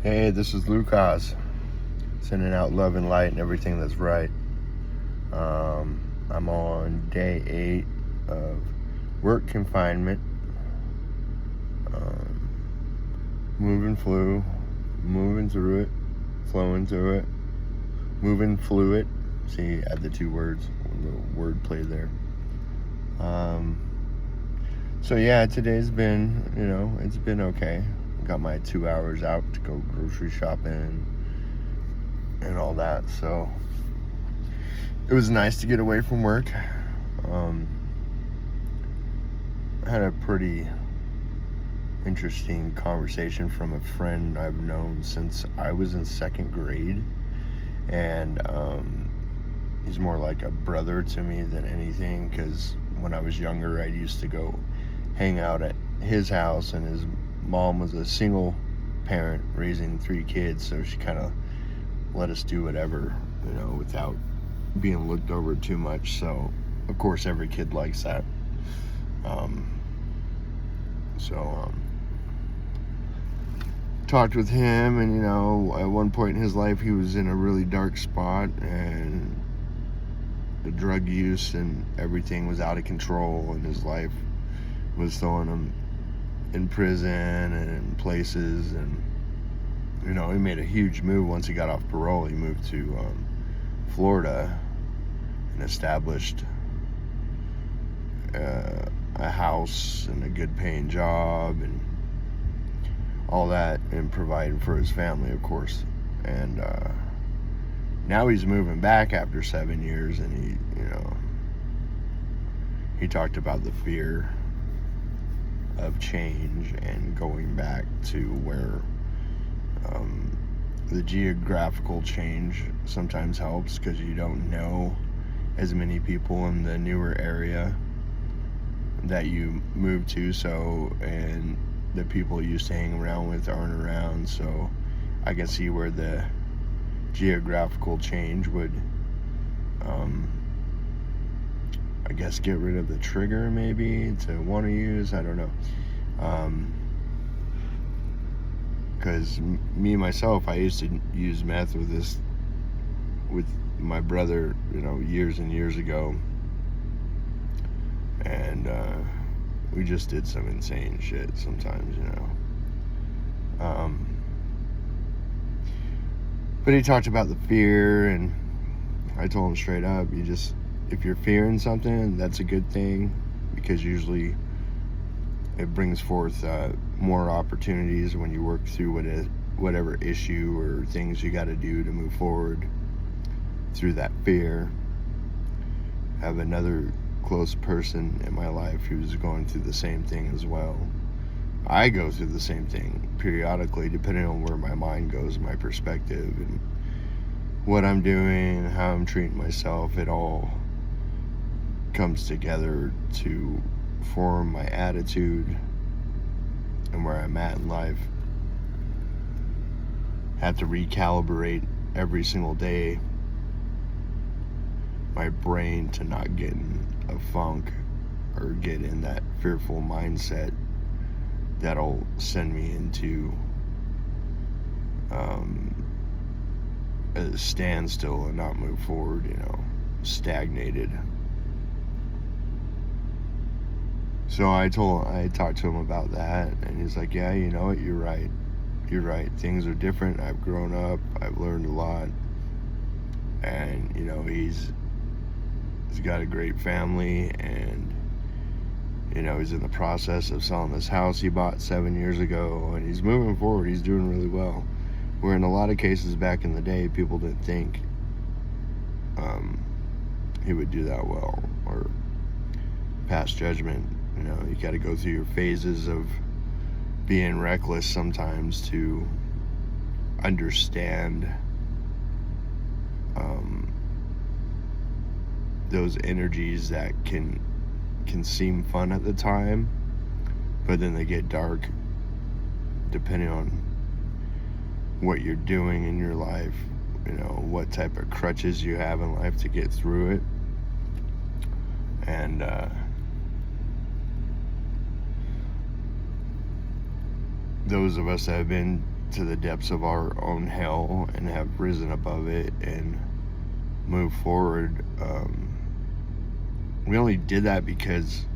Hey, this is Lucas, sending out love and light and everything that's right. I'm on day 8 of work confinement. Moving through it, flowing through it, moving fluid. See, add the 2 words, a little word play there. So yeah, today's been, it's been okay. Got my 2 hours out to go grocery shopping and all that, so it was nice to get away from work. I had a pretty interesting conversation from a friend I've known since I was in 2nd grade, and he's more like a brother to me than anything, because when I was younger I used to go hang out at his house, and his mom was a single parent raising 3 kids, so she kind of let us do whatever, without being looked over too much. So of course every kid likes that. Talked with him, and at one point in his life he was in a really dark spot, and the drug use and everything was out of control, and his life was throwing him in prison and in places. And he made a huge move once he got off parole. He moved to Florida and established a house and a good paying job and all that, and provided for his family, of course. And now he's moving back after 7 years, and he talked about the fear of change and going back to where the geographical change sometimes helps, because you don't know as many people in the newer area that you move to, and the people you used to hang around with aren't around. So I can see where the geographical change would I guess get rid of the trigger maybe to want to use, I don't know. Because me myself, I used to use meth with my brother, years and years ago, and we just did some insane shit sometimes, but he talked about the fear, and I told him straight up, if you're fearing something, that's a good thing, because usually it brings forth more opportunities when you work through whatever issue or things you got to do to move forward through that fear. I have another close person in my life who's going through the same thing as well. I go through the same thing periodically, depending on where my mind goes, my perspective, and what I'm doing, how I'm treating myself. It all comes together to form my attitude and where I'm at in life. Have to recalibrate every single day my brain to not get in a funk or get in that fearful mindset that'll send me into a standstill and not move forward, stagnated. So I talked to him about that, and he's like, yeah, you know what, you're right. Things are different. I've grown up. I've learned a lot. And, he's got a great family, and, he's in the process of selling this house he bought 7 years ago, and he's moving forward. He's doing really well. Where in a lot of cases back in the day, people didn't think he would do that well, or pass judgment. You got to go through your phases of being reckless sometimes to understand those energies that can seem fun at the time, but then they get dark depending on what you're doing in your life, what type of crutches you have in life to get through it. And those of us that have been to the depths of our own hell and have risen above it and moved forward. We only did that because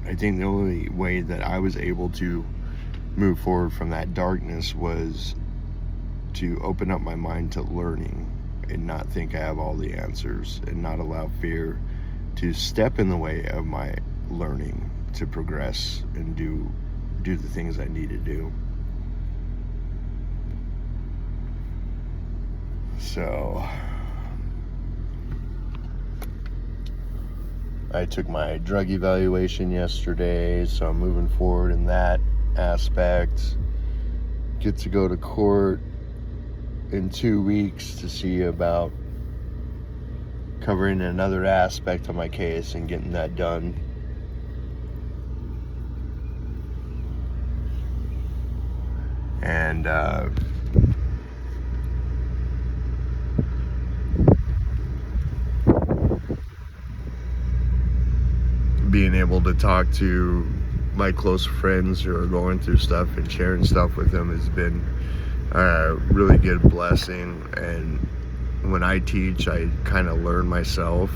I think the only way that I was able to move forward from that darkness was to open up my mind to learning and not think I have all the answers, and not allow fear to step in the way of my learning to progress and do the things I need to do. So I took my drug evaluation yesterday, so I'm moving forward in that aspect. Get to go to court in 2 weeks to see about covering another aspect of my case and getting that done. And being able to talk to my close friends who are going through stuff and sharing stuff with them has been a really good blessing. And when I teach, I kind of learn myself.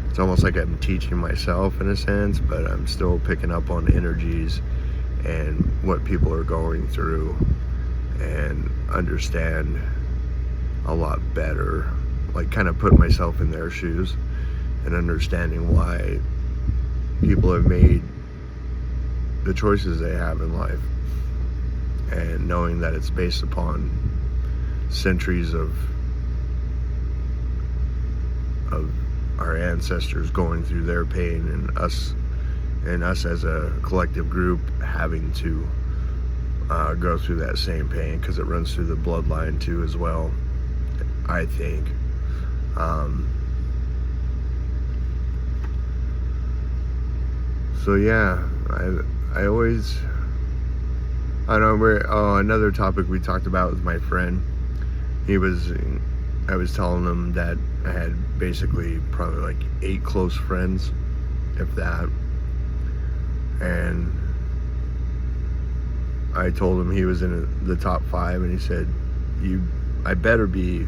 It's almost like I'm teaching myself in a sense, but I'm still picking up on energies and what people are going through, and understand a lot better, like kind of put myself in their shoes and understanding why people have made the choices they have in life, and knowing that it's based upon centuries of our ancestors going through their pain, and us as a collective group having to go through that same pain, because it runs through the bloodline too as well, I think. So yeah, I always, I know another topic we talked about with my friend. I was telling him that I had basically probably like 8 close friends, if that. And I told him he was in the top 5, and he said, I better be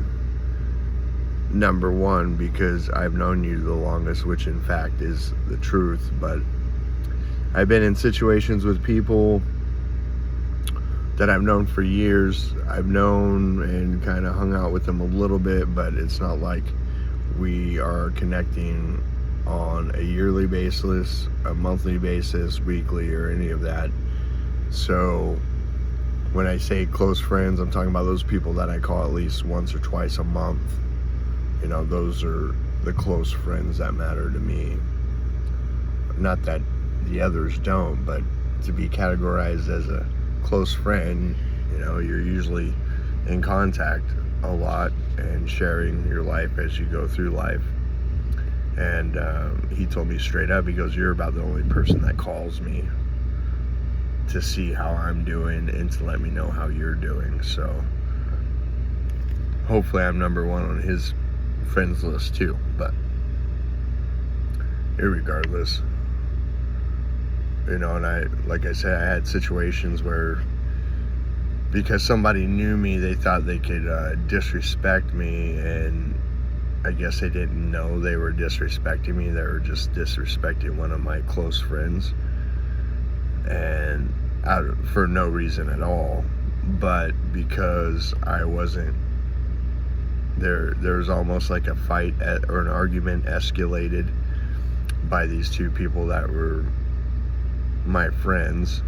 number 1 because I've known you the longest, which in fact is the truth. But I've been in situations with people that I've known for years. I've known and kind of hung out with them a little bit, but it's not like we are connecting on a yearly basis, a monthly basis, weekly, or any of that. So when I say close friends, I'm talking about those people that I call at least once or twice a month. You know, those are the close friends that matter to me. Not that the others don't, but to be categorized as a close friend, you know, you're usually in contact a lot and sharing your life as you go through life. And he told me straight up, he goes, you're about the only person that calls me to see how I'm doing and to let me know how you're doing. So hopefully I'm number 1 on his friends list too. But irregardless, you know, and like I said, I had situations where because somebody knew me, they thought they could disrespect me, and I guess they didn't know they were disrespecting me. They were just disrespecting one of my close friends, and for no reason at all. But because I wasn't there, there was almost like a fight or an argument escalated by these 2 people that were my friends,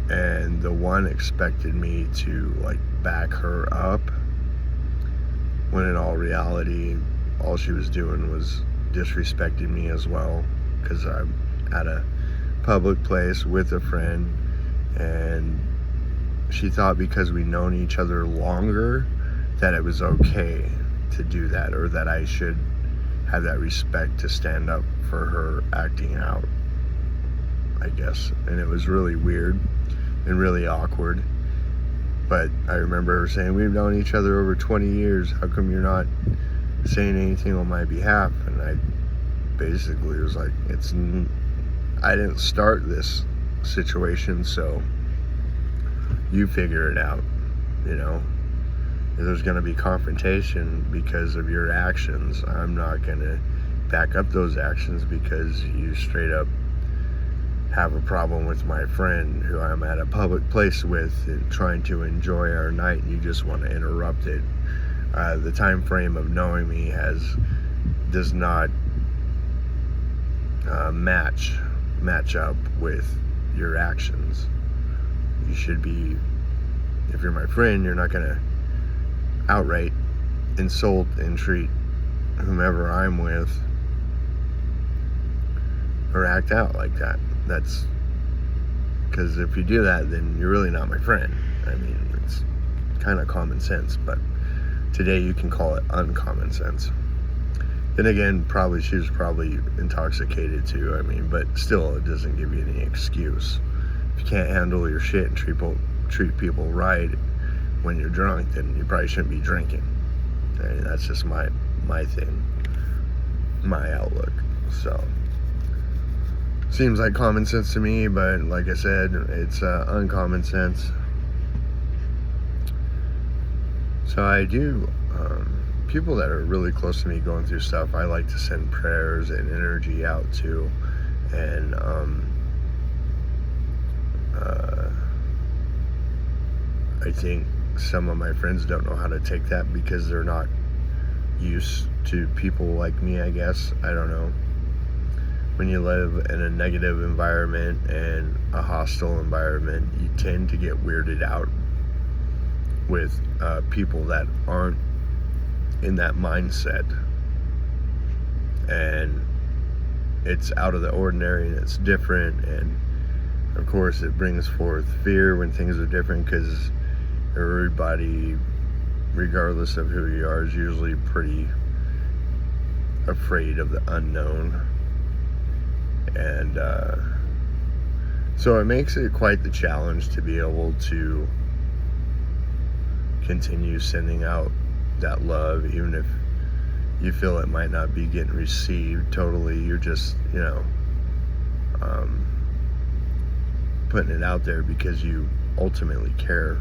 and the one expected me to like back her up, when in all reality all she was doing was disrespecting me as well, because I'm at a public place with a friend, and she thought because we known each other longer that it was okay to do that, or that I should have that respect to stand up for her acting out, I guess. And it was really weird and really awkward. But I remember her saying, we've known each other over 20 years. How come you're not saying anything on my behalf? And I basically was like, I didn't start this situation, so you figure it out, you know. If there's going to be confrontation because of your actions, I'm not going to back up those actions because you straight up have a problem with my friend who I'm at a public place with and trying to enjoy our night, and you just want to interrupt it. The time frame of knowing me does not match up with your actions. You should be, if you're my friend, you're not going to outright insult and treat whomever I'm with or act out like that. That's because if you do that, then you're really not my friend. I mean, it's kind of common sense, but today you can call it uncommon sense. Then again, she was probably intoxicated too. I mean, but still, it doesn't give you any excuse. If you can't handle your shit and treat people right when you're drunk, then you probably shouldn't be drinking. I mean, that's just my thing, my outlook. So, seems like common sense to me, but like I said, it's uncommon sense. So I do, people that are really close to me going through stuff, I like to send prayers and energy out to, and I think some of my friends don't know how to take that because they're not used to people like me, I guess. I don't know. When you live in a negative environment and a hostile environment, you tend to get weirded out with people that aren't in that mindset. And it's out of the ordinary and it's different. And of course, it brings forth fear when things are different because everybody, regardless of who you are, is usually pretty afraid of the unknown. And so it makes it quite the challenge to be able to continue sending out that love, even if you feel it might not be getting received totally. You're just, putting it out there because you ultimately care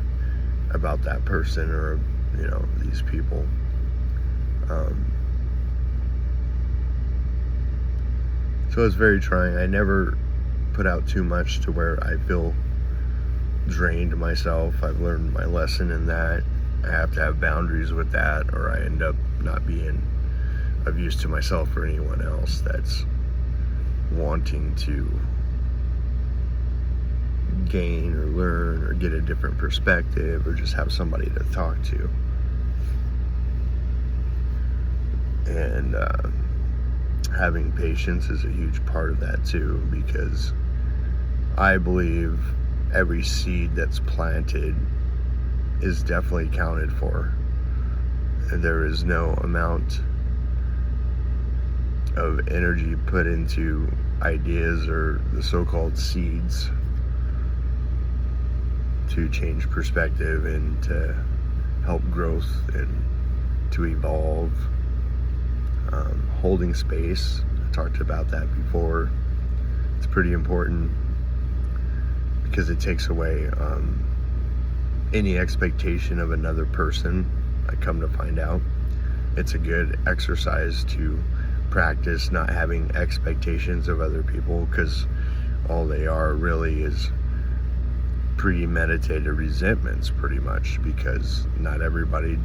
about that person or, these people. So it's very trying. I never put out too much to where I feel drained myself. I've learned my lesson in that. I have to have boundaries with that, or I end up not being of use to myself or anyone else that's wanting to gain or learn or get a different perspective or just have somebody to talk to. And having patience is a huge part of that too, because I believe every seed that's planted is definitely counted for. And there is no amount of energy put into ideas or the so-called seeds to change perspective and to help growth and to evolve. Holding space, I talked about that before. It's pretty important because it takes away any expectation of another person. I come to find out it's a good exercise to practice not having expectations of other people, because all they are really is premeditated resentments pretty much, because not everybody,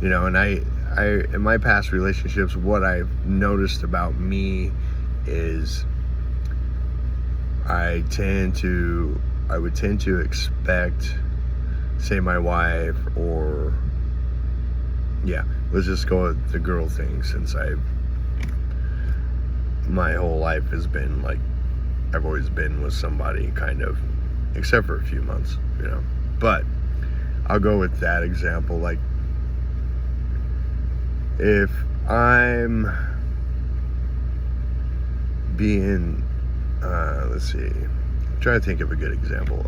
and I in my past relationships, what I've noticed about me is I would tend to expect, say, my wife, or let's just go with the girl thing, since my whole life has been like, I've always been with somebody, kind of, except for a few months, but I'll go with that example. Like, if I'm being, let's see, I'm trying to think of a good example.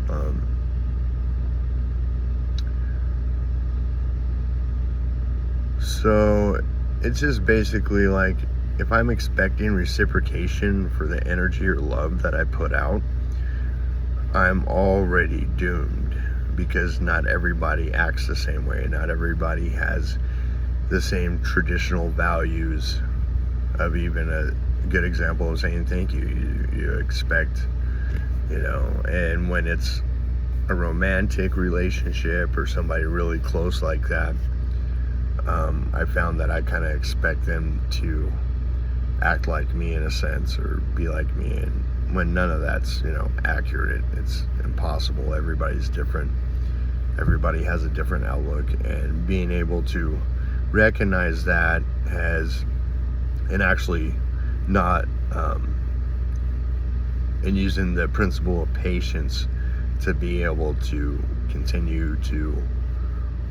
So it's just basically like, if I'm expecting reciprocation for the energy or love that I put out, I'm already doomed, because not everybody acts the same way. Not everybody has the same traditional values of, even a good example of saying thank you. You expect, and when it's a romantic relationship or somebody really close like that, I found that I kind of expect them to act like me in a sense, or be like me, and when none of that's accurate. It's impossible. Everybody's different. Everybody has a different outlook, and being able to recognize that and actually not and using the principle of patience to be able to continue to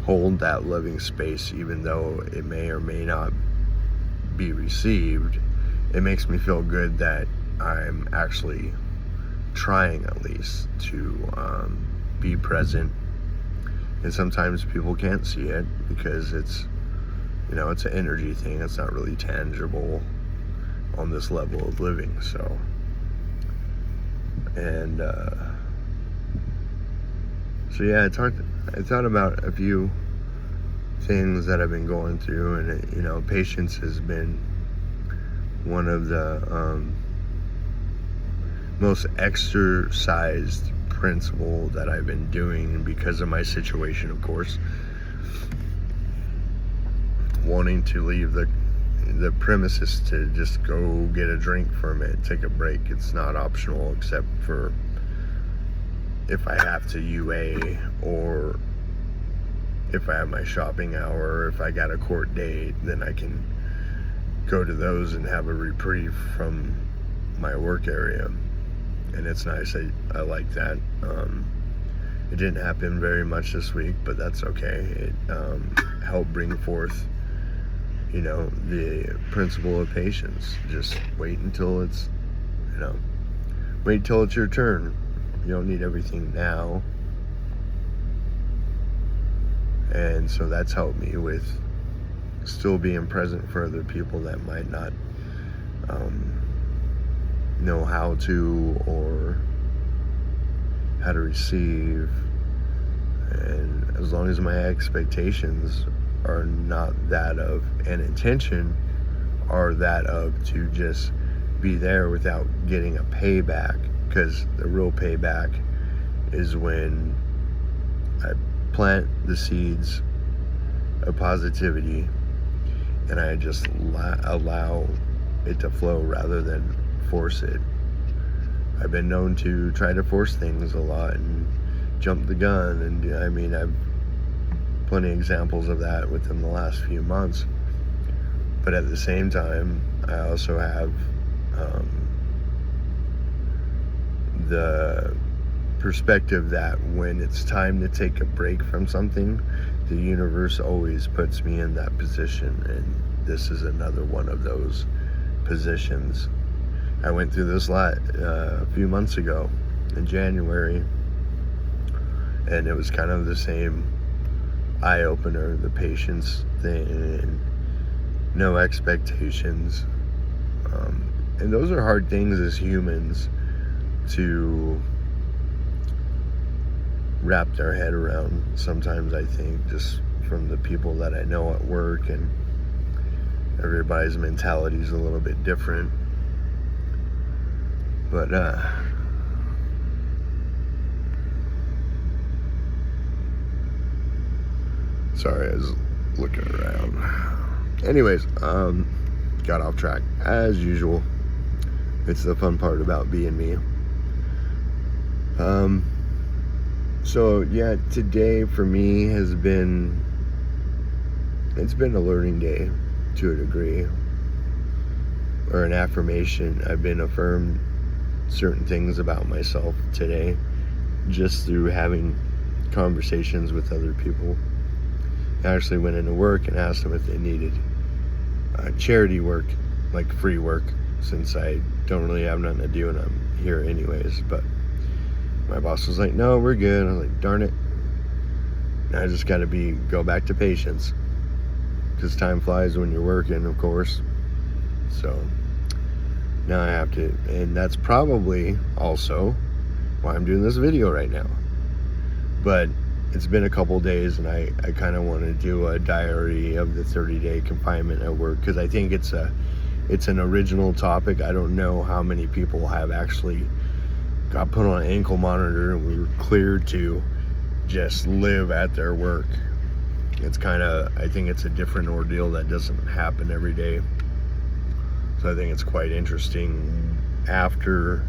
hold that living space, even though it may or may not be received. It makes me feel good that I'm actually trying, at least, to be present. And sometimes people can't see it because it's it's an energy thing. It's not really tangible on this level of living. So, and so yeah, I thought about a few things that I've been going through, and patience has been one of the most exercised principle that I've been doing because of my situation, of course. Wanting to leave the premises to just go get a drink for a minute, take a break. It's not optional, except for if I have to UA, or if I have my shopping hour, or if I got a court date, then I can go to those and have a reprieve from my work area. And it's nice. I like that. It didn't happen very much this week, but that's okay. It helped bring forth the principle of patience. Just wait until it's your turn. You don't need everything now. And so that's helped me with still being present for other people that might not know how to, or how to receive. And as long as my expectations are not that of an intention, are that of to just be there without getting a payback, because the real payback is when I plant the seeds of positivity and I just allow it to flow rather than force it. I've been known to try to force things a lot and jump the gun, and I've plenty of examples of that within the last few months. But at the same time, I also have the perspective that when it's time to take a break from something, the universe always puts me in that position, and this is another one of those positions. I went through this a few months ago in January, and it was kind of the same eye-opener, the patience thing, and no expectations. And those are hard things as humans to wrap their head around sometimes, I think, just from the people that I know at work, and everybody's mentality is a little bit different. But sorry, I was looking around. Anyways, got off track as usual. It's the fun part about being me. So yeah, today for me it's been a learning day to a degree, or an affirmation. I've been affirmed certain things about myself today just through having conversations with other people. I actually went into work and asked them if they needed charity work, like free work, since I don't really have nothing to do and I'm here anyways. But my boss was like, no, we're good. I was like, darn it. I just got to go back to patience, because time flies when you're working, of course. So now I have to, and that's probably also why I'm doing this video right now. But it's been a couple days, and I kind of want to do a diary of the 30-day confinement at work, because I think it's an original topic. I don't know how many people have actually got put on an ankle monitor and we were cleared to just live at their work. I think it's a different ordeal that doesn't happen every day. So I think it's quite interesting. After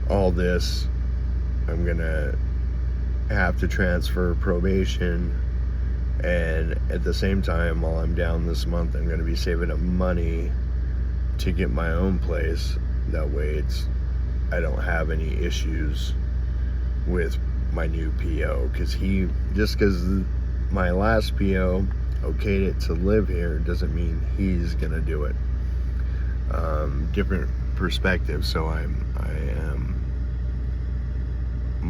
all this, I'm gonna have to transfer probation, and at the same time, while I'm down this month, I'm gonna be saving up money to get my own place. That way I don't have any issues with my new PO, because my last PO okayed it to live here doesn't mean he's gonna do it. Different perspective. So I am,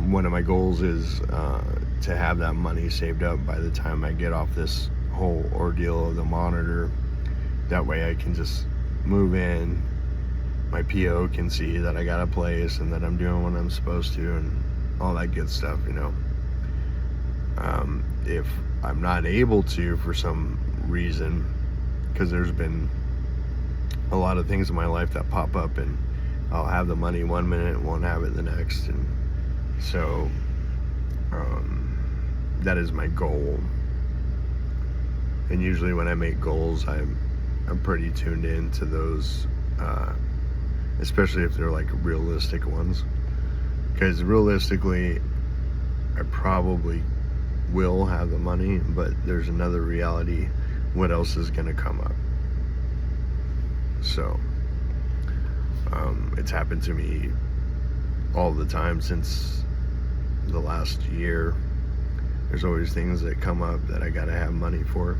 one of my goals is to have that money saved up by the time I get off this whole ordeal of the monitor. That way I can just move in, my PO can see that I got a place and that I'm doing what I'm supposed to and all that good stuff, you know. If I'm not able to for some reason, because there's been a lot of things in my life that pop up and I'll have the money one minute and won't have it the next, and so that is my goal. And usually when I make goals, I'm pretty tuned in to those, especially if they're like realistic ones, because realistically I probably will have the money, but there's another reality: what else is going to come up? So it's happened to me all the time since the last year. There's always things that come up that I gotta have money for,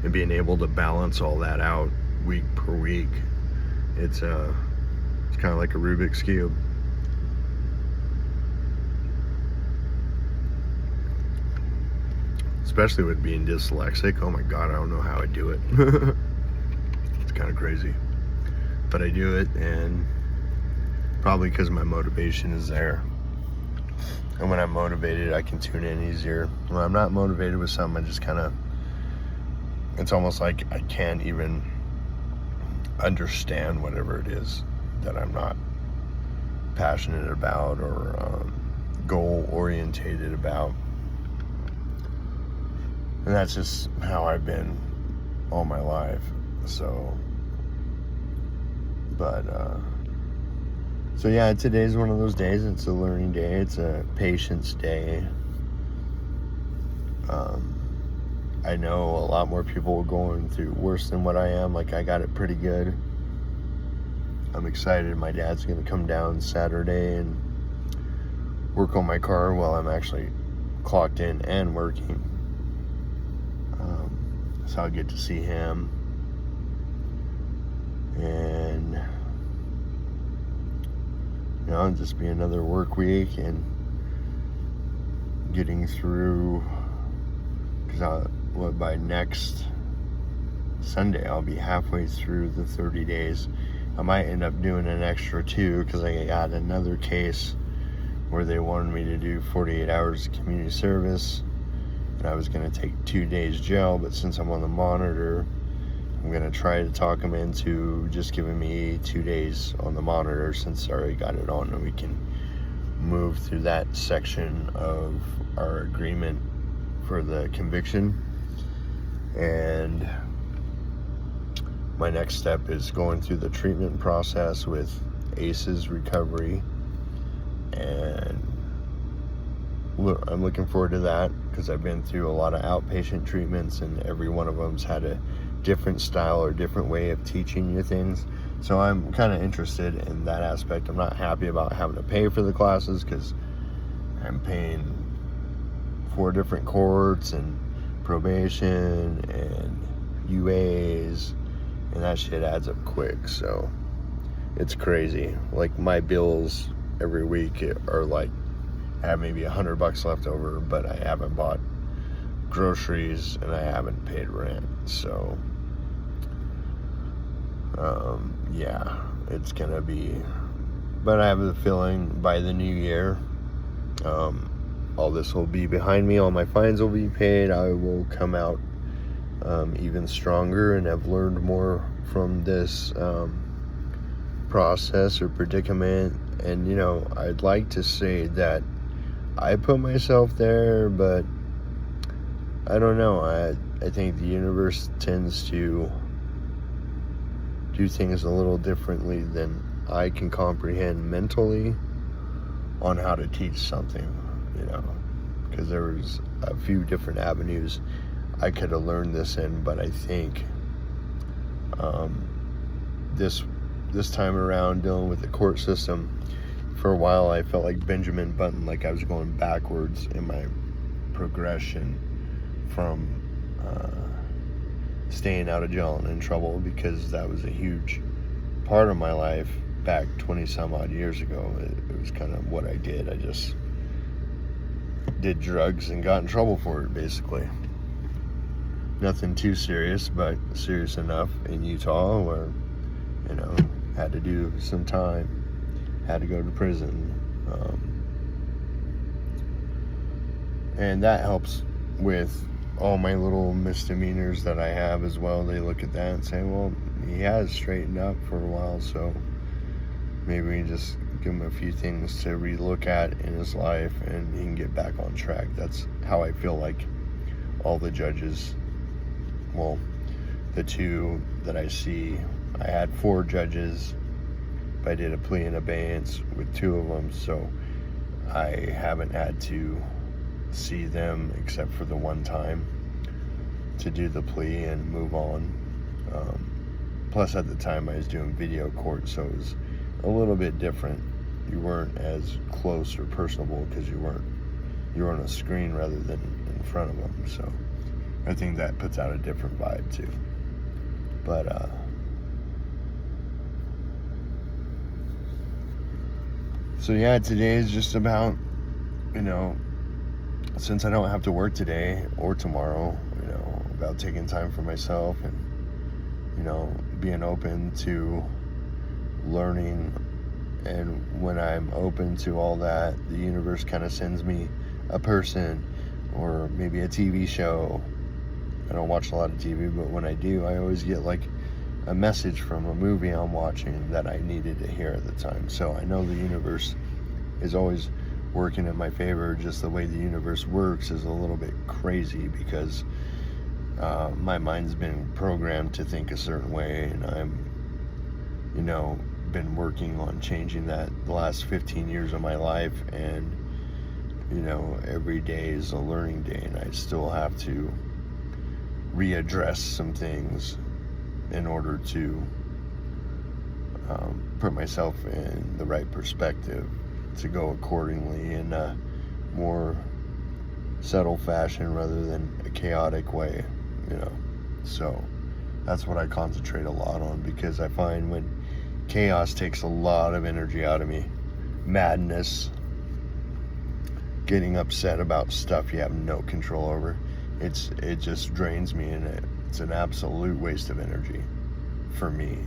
and being able to balance all that out week per week, it's kind of like a Rubik's Cube. Especially with being dyslexic. Oh my god, I don't know how I do it. It's kind of crazy, but I do it, and probably because my motivation is there. And when I'm motivated, I can tune in easier. When I'm not motivated with something, I just kind of, it's almost like I can't even understand whatever it is that I'm not passionate about or goal orientated about. And that's just how I've been all my life. So, but so yeah, today's one of those days. It's a learning day. It's a patience day. I know a lot more people are going through worse than what I am. Like, I got it pretty good. I'm excited. My dad's gonna come down Saturday and work on my car while I'm actually clocked in and working. So I'll get to see him. And you know, it'll just be another work week and getting through, because by next Sunday I'll be halfway through the 30 days. I might end up doing an extra 2, because I got another case where they wanted me to do 48 hours of community service, and I was going to take 2 days jail, but since I'm on the monitor, I'm going to try to talk them into just giving me 2 days on the monitor, since I already got it on, and we can move through that section of our agreement for the conviction. And my next step is going through the treatment process with ACEs Recovery, and I'm looking forward to that, because I've been through a lot of outpatient treatments, and every one of them's had a different style or different way of teaching you things. So I'm kind of interested in that aspect. I'm not happy about having to pay for the classes, because I'm paying 4 different courts and probation and UAs, and that shit adds up quick. So it's crazy. Like, my bills every week are like, I have maybe $100 left over, but I haven't bought groceries and I haven't paid rent. So yeah, it's gonna be, but I have the feeling by the new year All this will be behind me. All my fines will be paid. I will come out even stronger, and I've learned more from this process or predicament. And I'd like to say that I put myself there, but I don't know. I think the universe tends to do things a little differently than I can comprehend mentally on how to teach something, because there was a few different avenues I could have learned this in, but I think this time around, dealing with the court system, for a while I felt like Benjamin Button, like I was going backwards in my progression from staying out of jail and in trouble, because that was a huge part of my life back 20 some odd years ago. It was kind of what I did. I just did drugs and got in trouble for it, basically. Nothing too serious, but serious enough in Utah where, had to do some time, had to go to prison. And that helps with all my little misdemeanors that I have as well. They look at that and say, well, he has straightened up for a while, so maybe we just give him a few things to relook at in his life and he can get back on track. That's how I feel like all the judges, well, the two that I see, I had 4 judges, but I did a plea in abeyance with 2 of them, so I haven't had to see them except for the one time to do the plea and move on. Plus at the time I was doing video court, so it was a little bit different. You weren't as close or personable because you were on a screen rather than in front of them, so I think that puts out a different vibe too. But so yeah, today is just about, since I don't have to work today or tomorrow, about taking time for myself and, being open to learning. And when I'm open to all that, the universe kind of sends me a person or maybe a TV show. I don't watch a lot of TV, but when I do, I always get like a message from a movie I'm watching that I needed to hear at the time. So I know the universe is always working in my favor. Just the way the universe works is a little bit crazy because my mind's been programmed to think a certain way, and I'm, been working on changing that the last 15 years of my life, and every day is a learning day, and I still have to readdress some things in order to put myself in the right perspective to go accordingly in a more subtle fashion rather than a chaotic way, so that's what I concentrate a lot on, because I find when chaos takes a lot of energy out of me, madness, getting upset about stuff you have no control over, it just drains me, and it's an absolute waste of energy for me.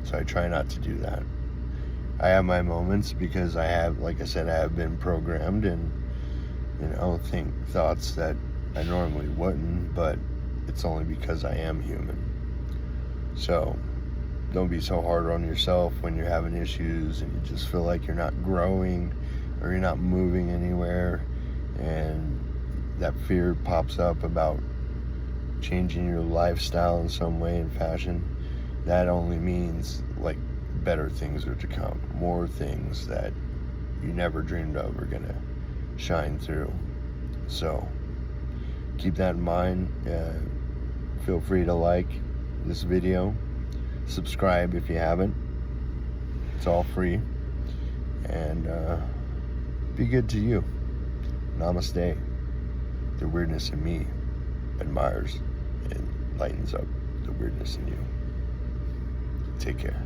So I try not to do that. I have my moments because I have, like I said, I have been programmed and think thoughts that I normally wouldn't, but it's only because I am human. So don't be so hard on yourself when you're having issues and you just feel like you're not growing or you're not moving anywhere, and that fear pops up about changing your lifestyle in some way and fashion. That only means like better things are to come, more things that you never dreamed of are gonna shine through. So keep that in mind. Feel free to like this video, subscribe if you haven't. It's all free, and be good to you. Namaste. The weirdness in me admires and lightens up the weirdness in you. Take care.